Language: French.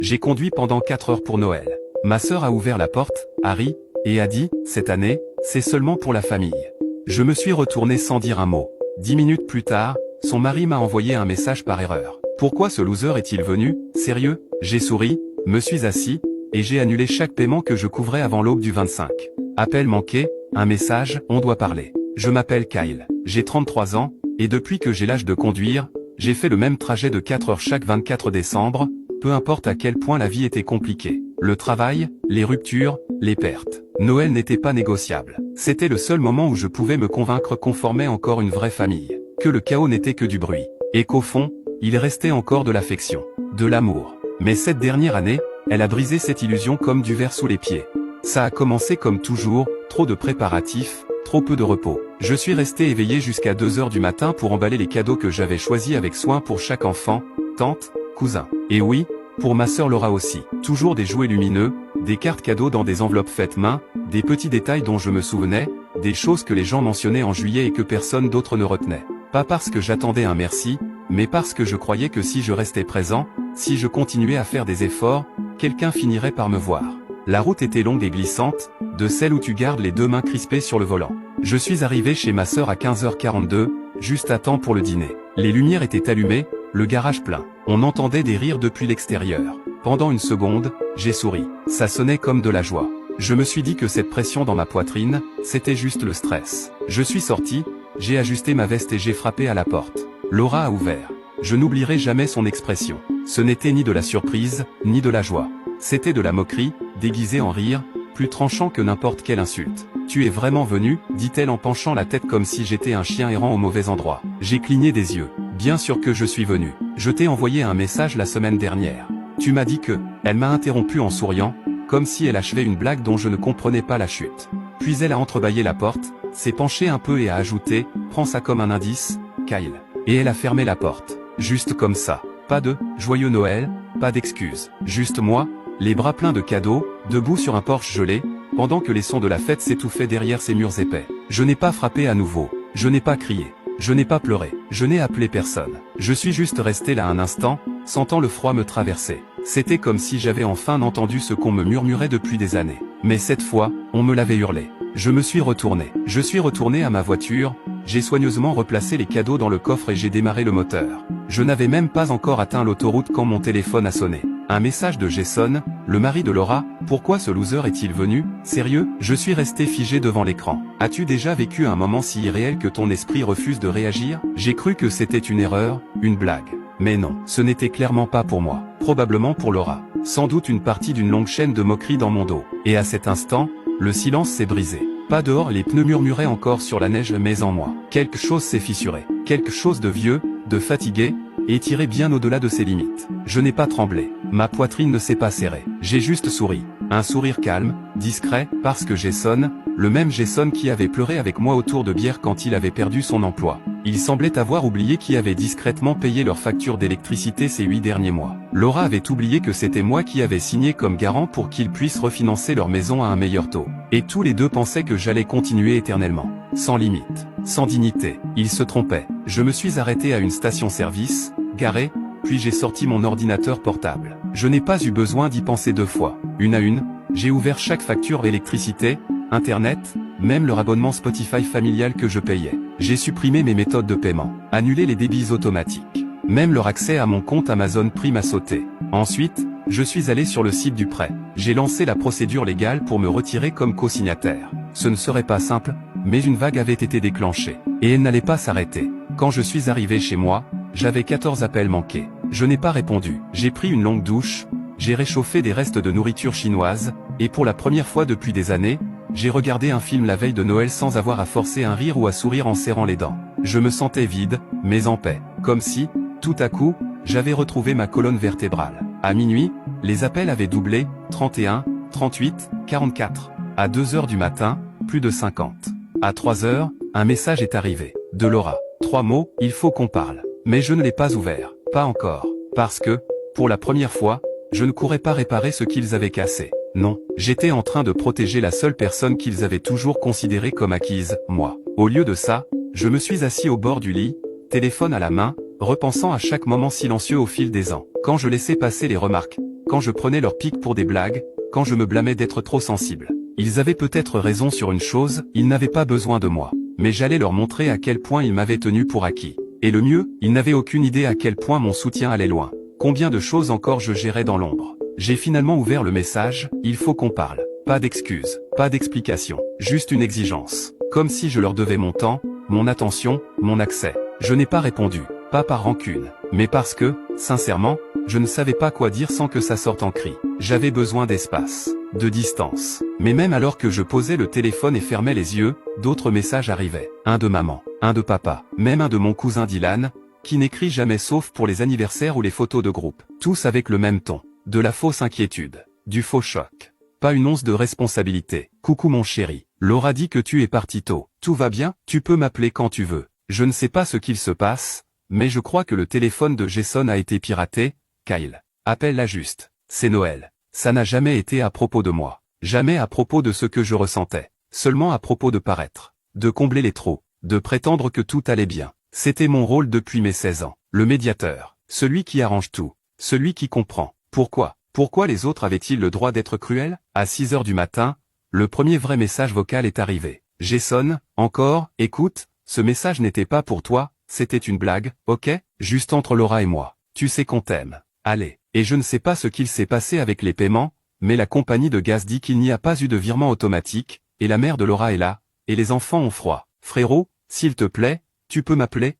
J'ai conduit pendant 4 heures pour Noël. Ma sœur a ouvert la porte, Harry, et a dit, cette année, c'est seulement pour la famille. Je me suis retourné sans dire un mot. 10 minutes plus tard, son mari m'a envoyé un message par erreur. Pourquoi ce loser est-il venu? Sérieux? J'ai souri, me suis assis, et j'ai annulé chaque paiement que je couvrais avant l'aube du 25. Appel manqué, un message, on doit parler. Je m'appelle Kyle, j'ai 33 ans, et depuis que j'ai l'âge de conduire, j'ai fait le même trajet de 4 heures chaque 24 décembre, peu importe à quel point la vie était compliquée. Le travail, les ruptures, les pertes. Noël n'était pas négociable. C'était le seul moment où je pouvais me convaincre qu'on formait encore une vraie famille, que le chaos n'était que du bruit, et qu'au fond, il restait encore de l'affection, de l'amour. Mais cette dernière année, elle a brisé cette illusion comme du verre sous les pieds. Ça a commencé comme toujours, trop de préparatifs, trop peu de repos. Je suis resté éveillé jusqu'à 2 heures du matin pour emballer les cadeaux que j'avais choisis avec soin pour chaque enfant, tante, cousin. Et oui, pour ma sœur Laura aussi. Toujours des jouets lumineux, des cartes cadeaux dans des enveloppes faites main, des petits détails dont je me souvenais, des choses que les gens mentionnaient en juillet et que personne d'autre ne retenait. Pas parce que j'attendais un merci, mais parce que je croyais que si je restais présent, si je continuais à faire des efforts, quelqu'un finirait par me voir. La route était longue et glissante, de celle où tu gardes les 2 mains crispées sur le volant. Je suis arrivé chez ma sœur à 15h42, juste à temps pour le dîner. Les lumières étaient allumées, le garage plein. On entendait des rires depuis l'extérieur. Pendant une seconde, j'ai souri. Ça sonnait comme de la joie. Je me suis dit que cette pression dans ma poitrine, c'était juste le stress. Je suis sorti, j'ai ajusté ma veste et j'ai frappé à la porte. Laura a ouvert. Je n'oublierai jamais son expression. Ce n'était ni de la surprise, ni de la joie. C'était de la moquerie, déguisée en rire, plus tranchant que n'importe quelle insulte. « Tu es vraiment venu ?» dit-elle en penchant la tête comme si j'étais un chien errant au mauvais endroit. J'ai cligné des yeux. « Bien sûr que je suis venu. Je t'ai envoyé un message la semaine dernière. Tu m'as dit que... » Elle m'a interrompu en souriant, comme si elle achevait une blague dont je ne comprenais pas la chute. Puis elle a entrebâillé la porte, s'est penchée un peu et a ajouté « Prends ça comme un indice, Kyle. » Et elle a fermé la porte. Juste comme ça. Pas de « Joyeux Noël », pas d'excuses. Juste moi, les bras pleins de cadeaux, debout sur un porche gelé, pendant que les sons de la fête s'étouffaient derrière ces murs épais. Je n'ai pas frappé à nouveau. Je n'ai pas crié. Je n'ai pas pleuré. Je n'ai appelé personne. Je suis juste resté là un instant, sentant le froid me traverser. C'était comme si j'avais enfin entendu ce qu'on me murmurait depuis des années. Mais cette fois, on me l'avait hurlé. Je me suis retourné. Je suis retourné à ma voiture, j'ai soigneusement replacé les cadeaux dans le coffre et j'ai démarré le moteur. Je n'avais même pas encore atteint l'autoroute quand mon téléphone a sonné. Un message de Jason, le mari de Laura. Pourquoi ce loser est-il venu? Sérieux? Je suis resté figé devant l'écran. As-tu déjà vécu un moment si irréel que ton esprit refuse de réagir? J'ai cru que c'était une erreur, une blague. Mais non, ce n'était clairement pas pour moi. Probablement pour Laura. Sans doute une partie d'une longue chaîne de moqueries dans mon dos. Et à cet instant, le silence s'est brisé. Pas dehors, les pneus murmuraient encore sur la neige mais en moi. Quelque chose s'est fissuré. Quelque chose de vieux, de fatigué, et tiré bien au-delà de ses limites. Je n'ai pas tremblé. Ma poitrine ne s'est pas serrée. J'ai juste souri. Un sourire calme, discret, parce que Jason, le même Jason qui avait pleuré avec moi autour de bière quand il avait perdu son emploi. Il semblait avoir oublié qui avait discrètement payé leur facture d'électricité ces 8 derniers mois. Laura avait oublié que c'était moi qui avais signé comme garant pour qu'ils puissent refinancer leur maison à un meilleur taux. Et tous les deux pensaient que j'allais continuer éternellement. Sans limite. Sans dignité. Ils se trompaient. Je me suis arrêté à une station-service, garé, puis j'ai sorti mon ordinateur portable. Je n'ai pas eu besoin d'y penser 2 fois. Une à une, j'ai ouvert chaque facture électricité, internet, même leur abonnement Spotify familial que je payais. J'ai supprimé mes méthodes de paiement, annulé les débits automatiques. Même leur accès à mon compte Amazon Prime a sauté. Ensuite, je suis allé sur le site du prêt. J'ai lancé la procédure légale pour me retirer comme co-signataire. Ce ne serait pas simple, mais une vague avait été déclenchée. Et elle n'allait pas s'arrêter. Quand je suis arrivé chez moi, j'avais 14 appels manqués. Je n'ai pas répondu. J'ai pris une longue douche, j'ai réchauffé des restes de nourriture chinoise, et pour la première fois depuis des années, j'ai regardé un film la veille de Noël sans avoir à forcer un rire ou à sourire en serrant les dents. Je me sentais vide, mais en paix. Comme si, tout à coup, j'avais retrouvé ma colonne vertébrale. À minuit, les appels avaient doublé, 31, 38, 44. À 2 heures du matin, plus de 50. À 3 heures, un message est arrivé. De Laura. 3 mots, il faut qu'on parle. Mais je ne l'ai pas ouvert. Pas encore. Parce que, pour la première fois, je ne courais pas réparer ce qu'ils avaient cassé. Non, j'étais en train de protéger la seule personne qu'ils avaient toujours considérée comme acquise, moi. Au lieu de ça, je me suis assis au bord du lit, téléphone à la main, repensant à chaque moment silencieux au fil des ans. Quand je laissais passer les remarques quand je prenais leur pic pour des blagues, quand je me blâmais d'être trop sensible. Ils avaient peut-être raison sur une chose, ils n'avaient pas besoin de moi. Mais j'allais leur montrer à quel point ils m'avaient tenu pour acquis. Et le mieux, ils n'avaient aucune idée à quel point mon soutien allait loin. Combien de choses encore je gérais dans l'ombre. J'ai finalement ouvert le message, il faut qu'on parle. Pas d'excuses, pas d'explications, juste une exigence. Comme si je leur devais mon temps, mon attention, mon accès. Je n'ai pas répondu, pas par rancune, mais parce que, sincèrement, je ne savais pas quoi dire sans que ça sorte en cri. J'avais besoin d'espace, de distance. Mais même alors que je posais le téléphone et fermais les yeux, d'autres messages arrivaient. Un de maman, un de papa, même un de mon cousin Dylan, qui n'écrit jamais sauf pour les anniversaires ou les photos de groupe. Tous avec le même ton. De la fausse inquiétude, du faux choc. Pas une once de responsabilité. Coucou mon chéri. Laura dit que tu es parti tôt. Tout va bien, tu peux m'appeler quand tu veux. Je ne sais pas ce qu'il se passe, mais je crois que le téléphone de Jason a été piraté. Kyle. Appelle-la juste. C'est Noël. Ça n'a jamais été à propos de moi. Jamais à propos de ce que je ressentais. Seulement à propos de paraître. De combler les trous. De prétendre que tout allait bien. C'était mon rôle depuis mes 16 ans. Le médiateur. Celui qui arrange tout. Celui qui comprend. Pourquoi? Pourquoi les autres avaient-ils le droit d'être cruels? À 6 heures du matin, le premier vrai message vocal est arrivé. Jason, encore, écoute, ce message n'était pas pour toi, c'était une blague, ok? Juste entre Laura et moi. Tu sais qu'on t'aime. Allez. Et je ne sais pas ce qu'il s'est passé avec les paiements, mais la compagnie de gaz dit qu'il n'y a pas eu de virement automatique, et la mère de Laura est là, et les enfants ont froid. Frérot, s'il te plaît, tu peux m'appeler?